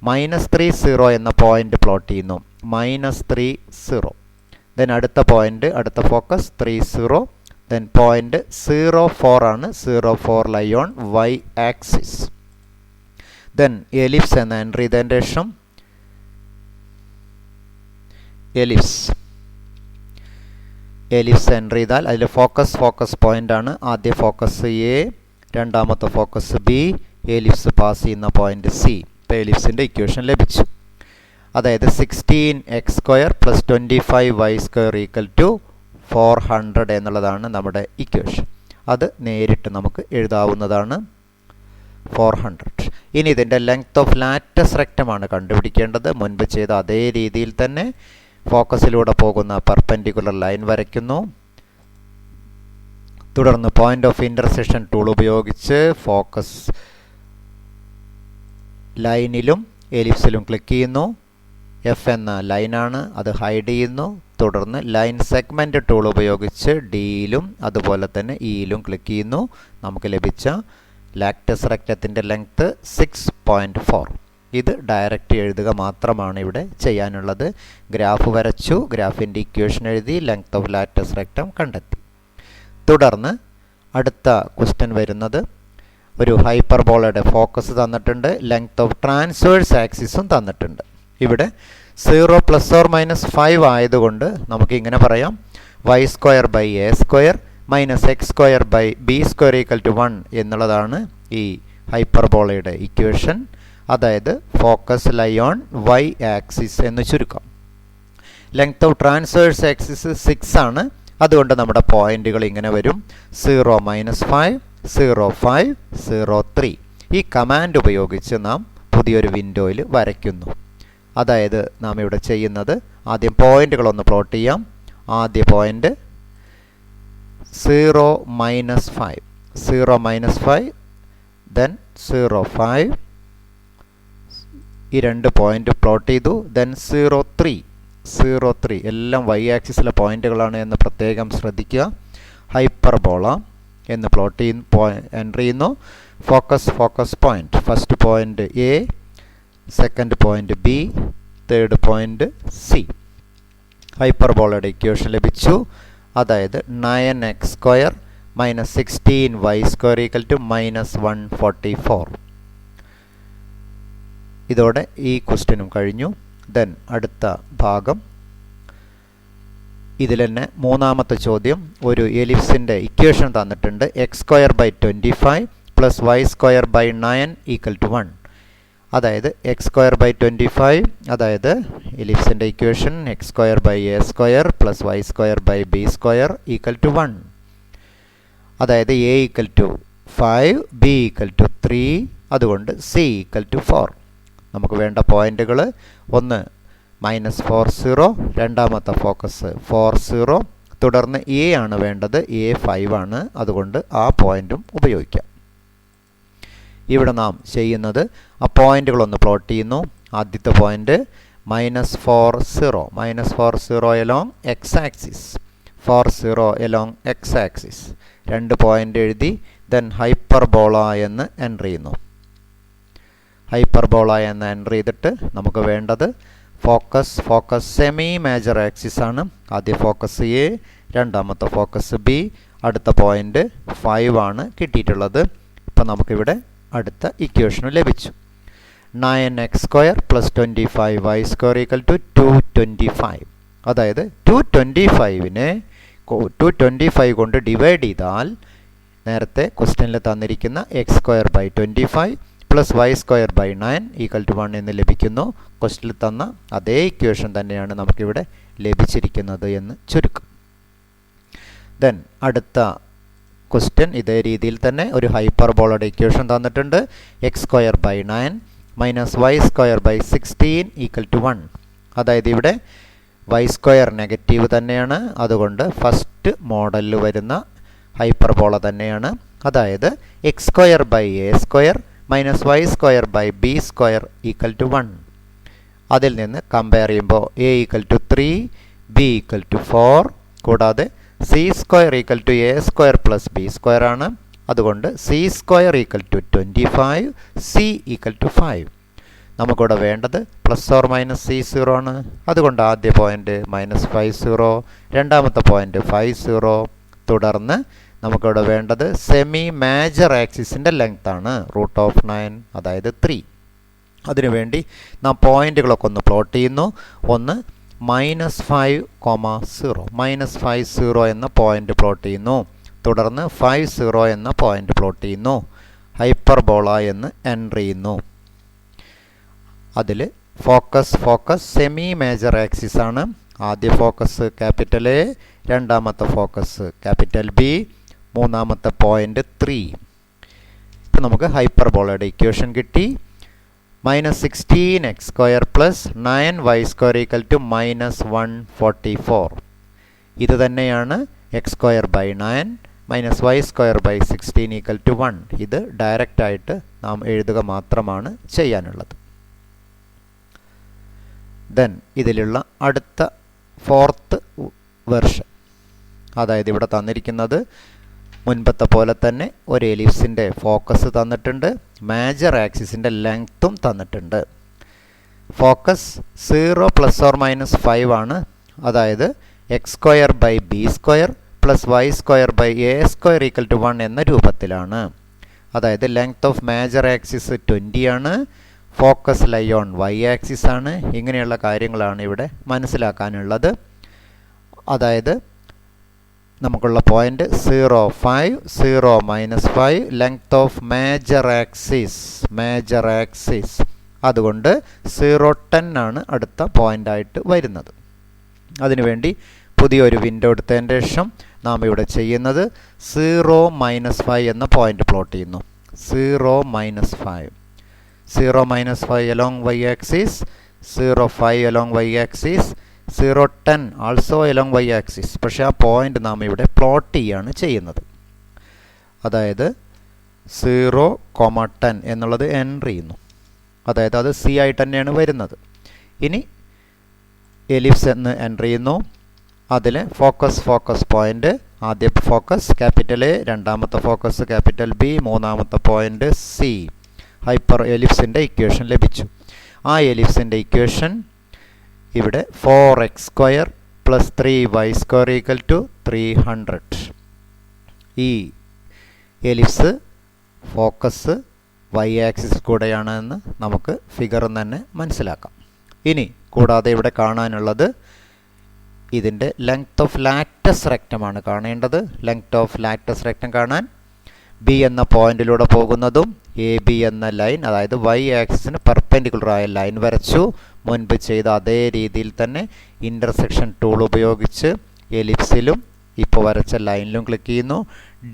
-3 0 എന്ന പോയിന്റ് പ്ലോട്ട് ചെയ്യുന്നു. -3 0. ദെൻ അടുത്ത പോയിന്റ്, അടുത്ത ഫോക്കസ് 3 0. ദെൻ പോയിന്റ് 0 4 ആണ്. 0 4 lie on y axis. Then ellipse എന്ന എൻട്രി ചെയ്തതിൻ്റെ ശേഷം എലിപ്സ് എൻട്രി ചെയ്താൽ അതിൽ ഫോക്കസ് പോയിന്റ് ആണ്. ആദ്യ ഫോക്കസ് എ, രണ്ടാമത്തെ ഫോക്കസ് ബി, എലിപ്സ് പാസ് ചെയ്യുന്ന പോയിന്റ് സി. ഇപ്പോൾ എലിപ്സിൻ്റെ ഇക്വേഷൻ ലഭിച്ചു. അതായത് 16x² + 25y² = 400 എന്നുള്ളതാണ് നമ്മുടെ ഇക്വേഷൻ. അത് നേരിട്ട് നമുക്ക് എഴുതാവുന്നതാണ്. 400. ഇനി ഇതിൻ്റെ ലെങ്ത് ഓഫ് ലാറ്റസ് റെക്റ്റമാണ് കണ്ടുപിടിക്കേണ്ടത്. മുൻപ് ചെയ്ത അതേ രീതിയിൽ തന്നെ ഫോക്കസിലൂടെ പോകുന്ന പെർപെൻഡിക്കുലർ ലൈൻ വരയ്ക്കുന്നു. തുടർന്ന് പോയിന്റ് ഓഫ് ഇന്റർസെക്ഷൻ ടൂൾ ഉപയോഗിച്ച് ഫോക്കസ് ലൈനിലും എലിപ്സിലും ക്ലിക്ക് ചെയ്യുന്നു. എഫ് എന്ന ലൈനാണ്, അത് ഹൈഡ് ചെയ്യുന്നു. തുടർന്ന് ലൈൻ സെഗ്മെൻറ്റ് ടൂൾ ഉപയോഗിച്ച് ഡിയിലും അതുപോലെ തന്നെ ഇയിലും ക്ലിക്ക് ചെയ്യുന്നു. നമുക്ക് ലഭിച്ച ലാക്ടസ് റെക്റ്റത്തിൻ്റെ ലെങ്ത്ത് 6.4. ഇത് ഡയറക്റ്റ് എഴുതുക മാത്രമാണ് ഇവിടെ ചെയ്യാനുള്ളത്. ഗ്രാഫ് വരച്ചു, ഗ്രാഫിൻ്റെ ഇക്വേഷൻ എഴുതി, ലെങ്ത് ഓഫ് ലാക്ടസ് റെക്റ്റം കണ്ടെത്തി. തുടർന്ന് അടുത്ത ക്വസ്റ്റ്യൻ വരുന്നത് ഒരു ഹൈപ്പർബോളയുടെ ഫോക്കസ് തന്നിട്ടുണ്ട്, ലെങ്ത് ഓഫ് ട്രാൻസ്വേഴ്സ് ആക്സിസും തന്നിട്ടുണ്ട്. ഇവിടെ 0 ± 5 ആയതുകൊണ്ട് നമുക്ക് ഇങ്ങനെ പറയാം, y² / a² - x² / b² = 1 എന്നുള്ളതാണ് ഈ ഹൈപ്പർബോളയുടെ ഇക്വേഷൻ. അതായത് focus lie on y axis എന്ന് ചുരുക്കം. ലെങ്ത് ഓഫ് ട്രാൻസ്വേഴ്സ് ആക്സിസ് 6 ആണ്. അതുകൊണ്ട് നമ്മുടെ പോയിന്റുകൾ ഇങ്ങനെ വരും: 0 - 5 0 5 0 3. ഈ കമാൻഡ് ഉപയോഗിച്ച് നാം പുതിയൊരു വിൻഡോയിൽ വരയ്ക്കുന്നു. അതായത് നാം ഇവിടെ ചെയ്യുന്നത്, ആദ്യം പോയിന്റുകളൊന്ന് പ്ലോട്ട് ചെയ്യാം. ആദ്യ പോയിന്റ് 0 - 5 0 - 5 ദെൻ 0 5. ഈ രണ്ട് പോയിന്റ് പ്ലോട്ട് ചെയ്തു. ദെൻ 0 3 എല്ലാം y ആക്സിസിലെ പോയിന്റുകളാണ് എന്ന് പ്രത്യേകം ശ്രദ്ധിക്കുക. ഹൈപ്പർബോള എന്ന് പ്ലോട്ട് എൻ്റർ ചെയ്യുന്നു. Focus point, first point A, second point B, third point C. ഹൈപ്പർബോളയുടെ ഇക്വേഷൻ ലഭിച്ചു. അതായത് 9x² - 16y² = -144. ഇതോടെ ഈ ക്വസ്റ്റ്യനും കഴിഞ്ഞു. ദെൻ അടുത്ത ഭാഗം, ഇതിൽ തന്നെ മൂന്നാമത്തെ ചോദ്യം, ഒരു എലിപ്സിൻ്റെ ഇക്വേഷൻ തന്നിട്ടുണ്ട്. x² / 25 + y² / 9 = 1. അതായത് x² / 25, അതായത് എലിപ്സിൻ്റെ equation x² / a² + y² / b² = 1. അതായത് a = 5, b = 3, അതുകൊണ്ട് c = 4. നമുക്ക് വേണ്ട പോയിന്റുകൾ, ഒന്ന് -40, രണ്ടാമത്തെ ഫോക്കസ് 40, തുടർന്ന് എ ആണ് വേണ്ടത്, a 5 ആണ്. അതുകൊണ്ട് ആ പോയിന്റും ഉപയോഗിക്കാം. ഇവിടെ നാം ചെയ്യുന്നത് ആ പോയിന്റുകളൊന്ന് പ്ലോട്ട് ചെയ്യുന്നു. ആദ്യത്തെ point -40 along x axis, 40 along x axis. രണ്ട് പോയിന്റ് എഴുതി ദെൻ ഹൈപ്പർബോള എന്ന് എൻ്റർ ചെയ്യുന്നു. ഹൈപ്പർബോള എന്ന് എൻ്റർ ചെയ്തിട്ട് നമുക്ക് വേണ്ടത് ഫോക്കസ് സെമി മേജർ ആക്സിസ് ആണ്. ആദ്യ ഫോക്കസ് എ, രണ്ടാമത്തെ ഫോക്കസ് ബി, അടുത്ത പോയിന്റ് 5 ആണ് കിട്ടിയിട്ടുള്ളത്. ഇപ്പം നമുക്കിവിടെ അടുത്ത ഇക്വേഷനും ലഭിച്ചു. 9x² + 25y² = 225. അതായത് 225നെ 225 കൊണ്ട് ഡിവൈഡ് ചെയ്താൽ നേരത്തെ ക്വസ്റ്റ്യനിൽ തന്നിരിക്കുന്ന x² / 25 + y² / 9 = 1 എന്ന് ലഭിക്കുന്നു. ക്വസ്റ്റ്യനിൽ തന്ന അതേ ഇക്വേഷൻ തന്നെയാണ് നമുക്കിവിടെ ലഭിച്ചിരിക്കുന്നത് എന്ന് ചുരുക്കം. ദെൻ അടുത്ത ക്വസ്റ്റ്യൻ ഇതേ രീതിയിൽ തന്നെ ഒരു ഹൈപ്പർബോളയുടെ ഇക്വേഷൻ തന്നിട്ടുണ്ട്. x² / 9 - y² / 16 = 1. അതായത് ഇവിടെ y² നെഗറ്റീവ് തന്നെയാണ്. അതുകൊണ്ട് ഫസ്റ്റ് മോഡലിൽ വരുന്ന ഹൈപ്പർബോള തന്നെയാണ്. അതായത് x² / a² - y² / b² = 1. അതിൽ നിന്ന് കമ്പയർ ചെയ്യുമ്പോൾ a = 3, b = 4, കൂടാതെ c² = a² + b² ആണ്. അതുകൊണ്ട് c² = 25, c = 5. നമുക്കിവിടെ വേണ്ടത് ±c0 ആണ്. അതുകൊണ്ട് ആദ്യ പോയിന്റ് -50, രണ്ടാമത്തെ പോയിന്റ് 50, തുടർന്ന് നമുക്കിവിടെ വേണ്ടത് സെമി മേജർ ആക്സിസിൻ്റെ ലെങ്ത് ആണ്, √9, അതായത് 3. അതിനുവേണ്ടി നാം പോയിന്റുകളൊക്കെ ഒന്ന് പ്ലോട്ട് ചെയ്യുന്നു. ഒന്ന് -5, 0 -50 എന്ന പോയിന്റ് പ്ലോട്ട് ചെയ്യുന്നു. തുടർന്ന് 50 എന്ന പോയിന്റ് പ്ലോട്ട് ചെയ്യുന്നു. ഹൈപ്പർബോള എന്ന് എൻ്റർ ചെയ്യുന്നു. അതിൽ ഫോക്കസ് സെമി മേജർ ആക്സിസ് ആണ്. ആദ്യ ഫോക്കസ് ക്യാപിറ്റൽ എ, രണ്ടാമത്തെ ഫോക്കസ് ക്യാപിറ്റൽ ബി, മൂന്നാമത്തെ പോയിന്റ് 3. ഇപ്പം നമുക്ക് ഹൈപ്പർബോളയുടെ ഇക്വേഷൻ കിട്ടി. -16x² + 9y² = -144. ഇത് തന്നെയാണ് x² / 9 -y² / 16 = 1. ഇത് ഡയറക്റ്റായിട്ട് നാം എഴുതുക മാത്രമാണ് ചെയ്യാനുള്ളത്. ദെൻ ഇതിലുള്ള അടുത്ത ഫോർത്ത് വെർഷൻ, അതായത് ഇവിടെ തന്നിരിക്കുന്നത് മുൻപത്തെ പോലെ തന്നെ ഒരു എലിപ്സിൻ്റെ ഫോക്കസ് തന്നിട്ടുണ്ട്, മേജർ ആക്സിസിൻ്റെ ലെങ്ത്തും തന്നിട്ടുണ്ട്. ഫോക്കസ് 0 ± 5 ആണ്, അതായത് x² / b² + y² = a² 1 എന്ന രൂപത്തിലാണ്. അതായത് ലെങ്ത് ഓഫ് മേജർ ആക്സിസ് 20 ആണ്, focus lie on y axis ആണ്. ഇങ്ങനെയുള്ള കാര്യങ്ങളാണ് ഇവിടെ മനസ്സിലാക്കാനുള്ളത്. അതായത് നമുക്കുള്ള point 0, 5, 0 - 5 length of major axis. അതുകൊണ്ട് 0, 10 ആണ് അടുത്ത പോയിൻ്റായിട്ട് വരുന്നത്. അതിനുവേണ്ടി പുതിയൊരു വിൻഡോ എടുത്തതിന് ശേഷം നാം ഇവിടെ ചെയ്യുന്നത് 0 - 5 എന്ന പോയിന്റ് പ്ലോട്ട് ചെയ്യുന്നു. 0 - 5, 0 - 5 along y axis, 0, 5 along y axis, 0, 10 also along y axis. പക്ഷേ ആ പോയിന്റ് നാം ഇവിടെ പ്ലോട്ട് ചെയ്യാണ് ചെയ്യുന്നത്. അതായത് 0, 10 എന്നുള്ളത് എൻ്റർ ചെയ്യുന്നു. അതായത് അത് സി ആയിട്ട് തന്നെയാണ് വരുന്നത്. ഇനി എലിപ്സ് എന്ന് എൻ്റർ ചെയ്യുന്നു. അതിൽ ഫോക്കസ് പോയിന്റ്, ആദ്യ ഫോക്കസ് ക്യാപിറ്റൽ എ, രണ്ടാമത്തെ ഫോക്കസ് ക്യാപിറ്റൽ ബി, മൂന്നാമത്തെ പോയിന്റ് സി. ഹൈപ്പർ എലിപ്സിൻ്റെ ഇക്വേഷൻ ലഭിച്ചു. ആ എലിപ്സിൻ്റെ ഇക്വേഷൻ ഇവിടെ 4x² + 3y² = 300. ഈ എലിപ്സ് ഫോക്കസ് y ആക്സിസ് കൂടെയാണെന്ന് നമുക്ക് ഫിഗറിൽ തന്നെ മനസ്സിലാക്കാം. ഇനി കൂടാതെ ഇവിടെ കാണാനുള്ളത് ഇതിൻ്റെ ലെങ്ത് ഓഫ് ലാറ്റസ് റെക്റ്റമാണ് കാണേണ്ടത്. ലെങ്ത് ഓഫ് ലാറ്റസ് റെക്റ്റം കാണാൻ ബി എന്ന പോയിന്റിലൂടെ പോകുന്നതും എ ബി എന്ന ലൈൻ, അതായത് y ആക്സിസിന് പെർപെൻഡിക്കുലറായ ലൈൻ വരച്ചു. മുൻപ് ചെയ്ത അതേ രീതിയിൽ തന്നെ ഇൻ്റർസെക്ഷൻ ടൂൾ ഉപയോഗിച്ച് എലിപ്സിലും ഇപ്പോൾ വരച്ച ലൈനിലും ക്ലിക്ക് ചെയ്യുന്നു.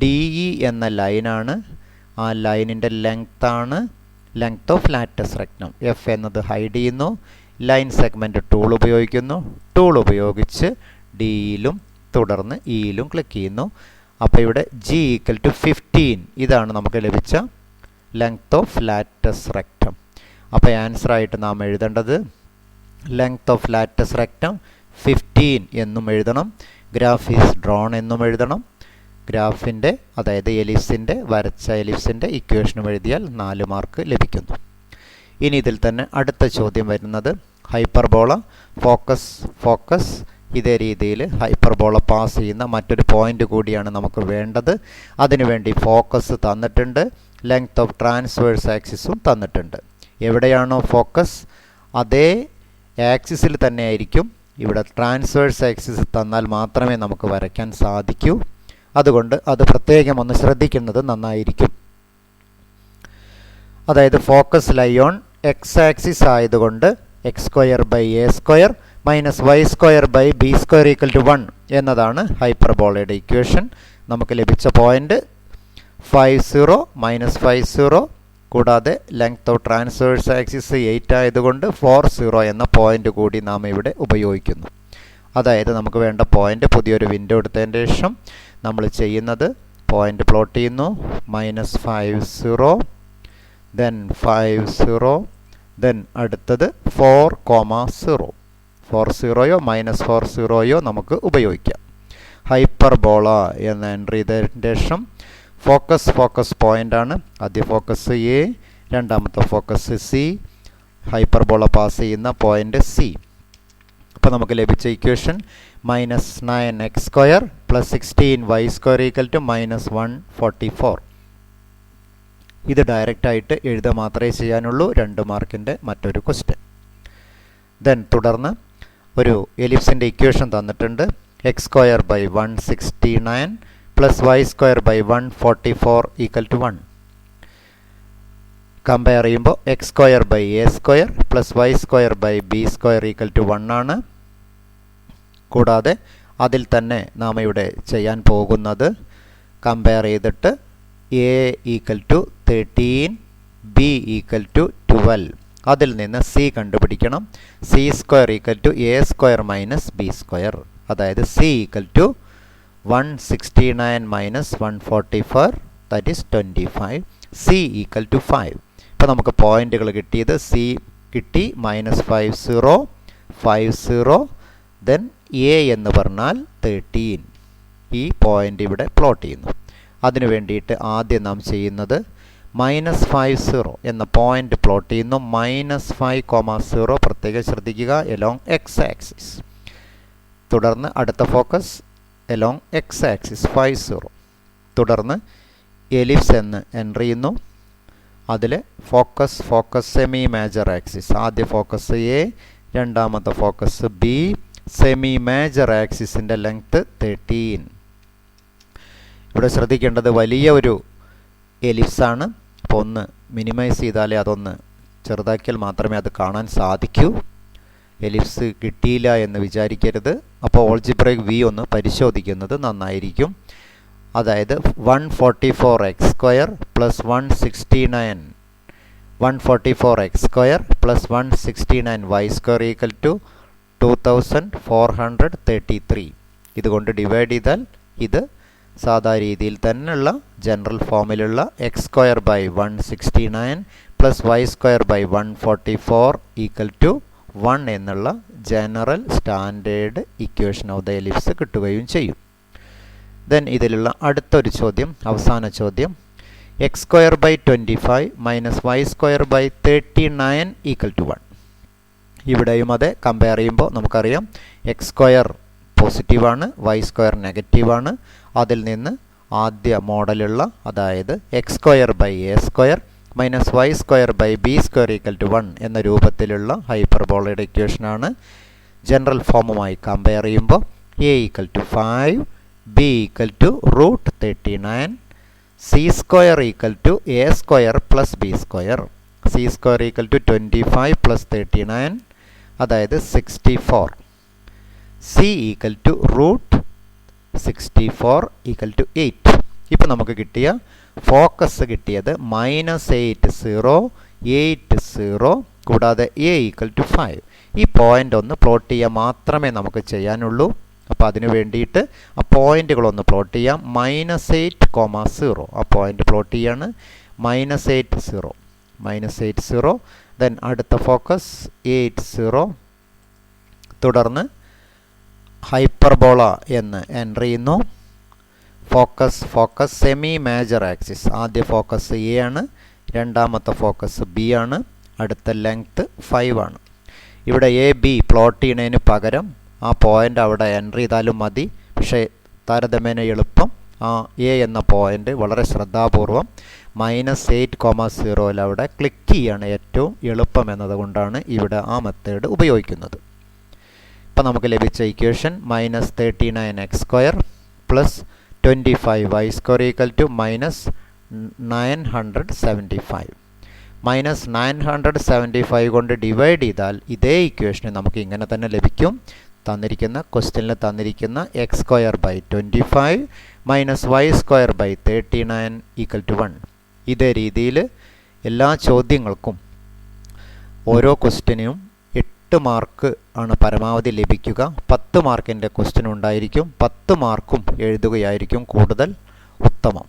ഡി ഇ എന്ന ലൈനാണ്, ആ ലൈനിൻ്റെ ലെങ്ത്താണ് length of latus rectum. F എന്നത് ഹൈഡ് ചെയ്യുന്നു. ലൈൻ സെഗ്മെൻറ്റ് ടൂൾ ഉപയോഗിക്കുന്നു. ടൂൾ ഉപയോഗിച്ച് ഡിയിലും തുടർന്ന് ഇയിലും ക്ലിക്ക് ചെയ്യുന്നു. അപ്പോൾ ഇവിടെ G = 15 ഇതാണ് നമുക്ക് ലഭിച്ച ലെങ്ത് ഓഫ് ലാറ്റസ് റെക്റ്റം. അപ്പോൾ ആൻസറായിട്ട് നാം എഴുതേണ്ടത് ലെങ്ത് ഓഫ് ലാറ്റസ് റെക്റ്റം 15 എന്നും എഴുതണം. ഗ്രാഫ് ഈസ് ഡ്രോൺ എന്നും എഴുതണം. ഗ്രാഫിൻ്റെ, അതായത് എലിപ്സിൻ്റെ, വരച്ച എലിപ്സിൻ്റെ ഇക്വേഷനും എഴുതിയാൽ 4 മാർക്ക് ലഭിക്കുന്നു. ഇനി ഇതിൽ തന്നെ അടുത്ത ചോദ്യം വരുന്നത് ഹൈപ്പർബോള ഫോക്കസ് ഇതേ രീതിയിൽ ഹൈപ്പർബോള പാസ് ചെയ്യുന്ന മറ്റൊരു പോയിന്റ് കൂടിയാണ് നമുക്ക് വേണ്ടത്. അതിനുവേണ്ടി ഫോക്കസ് തന്നിട്ടുണ്ട്, ലെങ്ത് ഓഫ് ട്രാൻസ്വേഴ്സ് ആക്സിസും തന്നിട്ടുണ്ട്. എവിടെയാണോ ഫോക്കസ് അതേ ആക്സിസിൽ തന്നെ ആയിരിക്കും. ഇവിടെ ട്രാൻസ്വേഴ്സ് ആക്സിസ് തന്നാൽ മാത്രമേ നമുക്ക് വരയ്ക്കാൻ സാധിക്കൂ. അതുകൊണ്ട് അത് പ്രത്യേകം ഒന്ന് ശ്രദ്ധിക്കുന്നത് നന്നായിരിക്കും. അതായത് focus lie on X axis ആയതുകൊണ്ട് x² / a² - y² / b² = 1 എന്നതാണ് ഹൈപ്പർബോളയുടെ ഇക്വേഷൻ. നമുക്ക് ലഭിച്ച പോയിന്റ് 50 - 50. കൂടാതെ ലെങ്ത് ഓഫ് ട്രാൻസ്വേഴ്സ് ആക്സിസ് 8 ആയതുകൊണ്ട് 40 എന്ന പോയിന്റ് കൂടി നാം ഇവിടെ ഉപയോഗിക്കുന്നു. അതായത് നമുക്ക് വേണ്ട പോയിന്റ് പുതിയൊരു വിൻഡോ എടുത്തതിന് ശേഷം നമ്മൾ ചെയ്യുന്നത് പോയിന്റ് പ്ലോട്ട് ചെയ്യുന്നു. -50, then 50, then അടുത്തത് 4,0. 40യോ -40യോ നമുക്ക് ഉപയോഗിക്കാം. ഹൈപ്പർബോള എന്ന് എൻ്റർ ചെയ്തതിന് ശേഷം ഫോക്കസ് പോയിൻ്റാണ്. ആദ്യ ഫോക്കസ് എ, രണ്ടാമത്തെ ഫോക്കസ് സി, ഹൈപ്പർബോള പാസ് ചെയ്യുന്ന പോയിൻ്റ് സി. അപ്പോൾ നമുക്ക് ലഭിച്ച ഇക്വേഷൻ -9x² + 16y² = -144. ഇത് ഡയറക്റ്റായിട്ട് എഴുതുക മാത്രമേ ചെയ്യാനുള്ളൂ. 2 മാർക്കിൻ്റെ മറ്റൊരു ക്വസ്റ്റ്യൻ. ദെൻ തുടർന്ന് ഒരു എലിപ്സിൻ്റെ ഇക്വേഷൻ തന്നിട്ടുണ്ട്. x² / 169 + y² / 144 = 1. കമ്പയർ ചെയ്യുമ്പോൾ x² / a² + y² / b² = 1 ആണ്. കൂടാതെ അതിൽ തന്നെ നാം ഇവിടെ ചെയ്യാൻ പോകുന്നത് കമ്പയർ ചെയ്തിട്ട് a = 13, b = 12. അതിൽ നിന്ന് c കണ്ടുപിടിക്കണം. c² = a² - b². അതായത് c = 169 - 144, that is 25. c = 5. ഇപ്പോൾ നമുക്ക് പോയിന്റുകൾ കിട്ടിയത് c കിട്ടി -50, 50, ദെൻ എ എന്ന് പറഞ്ഞാൽ 13. ഈ പോയിൻ്റ് ഇവിടെ പ്ലോട്ട് ചെയ്യുന്നു. അതിനു വേണ്ടിയിട്ട് ആദ്യം നാം ചെയ്യുന്നത് -50 എന്ന പോയിൻ്റ് പ്ലോട്ട് ചെയ്യുന്നു. -5,0 പ്രത്യേകം ശ്രദ്ധിക്കുക, എലോങ് എക്സ് ആക്സിസ്. തുടർന്ന് അടുത്ത ഫോക്കസ് എലോങ് എക്സ് ആക്സിസ് 50. തുടർന്ന് എലിപ്സ് എന്ന് എൻ്റർ ചെയ്യുന്നു. അതിൽ ഫോക്കസ് സെമി മേജർ ആക്സിസ്. ആദ്യ ഫോക്കസ് എ, രണ്ടാമത്തെ ഫോക്കസ് ബി. സെമി മേജർ ആക്സിസിൻ്റെ ലെങ്ത് 13. ഇവിടെ ശ്രദ്ധിക്കേണ്ടത് വലിയ ഒരു എലിപ്സാണ്. അപ്പോൾ ഒന്ന് മിനിമൈസ് ചെയ്താലേ അതൊന്ന് ചെറുതാക്കിയാൽ മാത്രമേ അത് കാണാൻ സാധിക്കൂ. എലിപ്സ് കിട്ടിയില്ല എന്ന് വിചാരിക്കരുത്. അപ്പോൾ ഓൾജിബ്രൈക് വി ഒന്ന് പരിശോധിക്കുന്നത് നന്നായിരിക്കും. അതായത് 144x² + 144x² + 169y² = 2433. ഇതുകൊണ്ട് ഡിവൈഡ് ചെയ്താൽ ഇത് സാധാ രീതിയിൽ തന്നെയുള്ള ജനറൽ ഫോമിലുള്ള x² / 169 + y² / 144 = 1 എന്നുള്ള general standard equation of the ellipse കിട്ടുകയും ചെയ്യും. ദെൻ ഇതിലുള്ള അടുത്തൊരു ചോദ്യം, അവസാന ചോദ്യം, x² / 25 - y² / 39 = 1. ഇവിടെയും അതെ, കമ്പയർ ചെയ്യുമ്പോൾ നമുക്കറിയാം x² പോസിറ്റീവാണ്, y² നെഗറ്റീവാണ്. അതിൽ നിന്ന് ആദ്യ മോഡലുള്ള, അതായത് x² / a² - y² / b² = 1 എന്ന രൂപത്തിലുള്ള ഹൈപ്പർബോളയുടെ ഇക്വേഷനാണ്. ജനറൽ ഫോമുമായി കമ്പയർ ചെയ്യുമ്പോൾ a = 5, b = √39, c² = a² + b², c² = 25 + 39, അതായത് 64, c = √64 = 8. ഇപ്പോൾ നമുക്ക് കിട്ടിയ ഫോക്കസ് കിട്ടിയത് -80, 80, കൂടാതെ a = 5. ഈ പോയിൻ്റ് ഒന്ന് പ്ലോട്ട് ചെയ്യാൻ മാത്രമേ നമുക്ക് ചെയ്യാനുള്ളൂ. അപ്പോൾ അതിനു വേണ്ടിയിട്ട് ആ പോയിൻ്റുകളൊന്ന് പ്ലോട്ട് ചെയ്യാം. -8,0 ആ പോയിൻ്റ് പ്ലോട്ട് ചെയ്യാണ്. -80, ദെൻ അടുത്ത ഫോക്കസ് 80. തുടർന്ന് ഹൈപ്പർബോള എന്ന് എൻ്റർ ചെയ്യുന്നു. Focus semi major axis. ആദ്യ ഫോക്കസ് എ ആണ്, രണ്ടാമത്തെ ഫോക്കസ് ബി ആണ്, അടുത്ത ലെങ്ത് 5 ആണ്. ഇവിടെ എ ബി പ്ലോട്ട് ചെയ്യുന്നതിന് പകരം ആ പോയിൻ്റ് അവിടെ എൻ്റർ ചെയ്താലും മതി. പക്ഷേ താരതമ്യേന എളുപ്പം ആ എ എന്ന പോയിൻ്റ് വളരെ ശ്രദ്ധാപൂർവം -8,0 അവിടെ ക്ലിക്ക് ചെയ്യാണ് ഏറ്റവും എളുപ്പം എന്നതുകൊണ്ടാണ് ഇവിടെ ആ മെത്തേഡ് ഉപയോഗിക്കുന്നത്. ഇപ്പം നമുക്ക് ലഭിച്ച ഇക്വേഷൻ -39x² + 25y² - -975. -975 കൊണ്ട് ഡിവൈഡ് ചെയ്താൽ ഇതേ ഇക്വേഷന് നമുക്ക് ഇങ്ങനെ തന്നെ ലഭിക്കും. തന്നിരിക്കുന്ന ക്വസ്റ്റ്യനിൽ തന്നിരിക്കുന്ന x² / 25 - y² / 39 = 1. ഇതേ രീതിയിൽ എല്ലാ ചോദ്യങ്ങൾക്കും ഓരോ ക്വസ്റ്റ്യനും 8 മാർക്ക് ആണ് പരമാവധി ലഭിക്കുക. 10 മാർക്കിൻ്റെ ക്വസ്റ്റ്യൻ ഉണ്ടായിരിക്കും. 10 മാർക്കും എഴുതുകയായിരിക്കും കൂടുതൽ ഉത്തമം.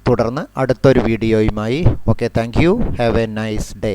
തുടർന്ന് അടുത്തൊരു വീഡിയോയുമായി. Okay, thank you. Have A nice day.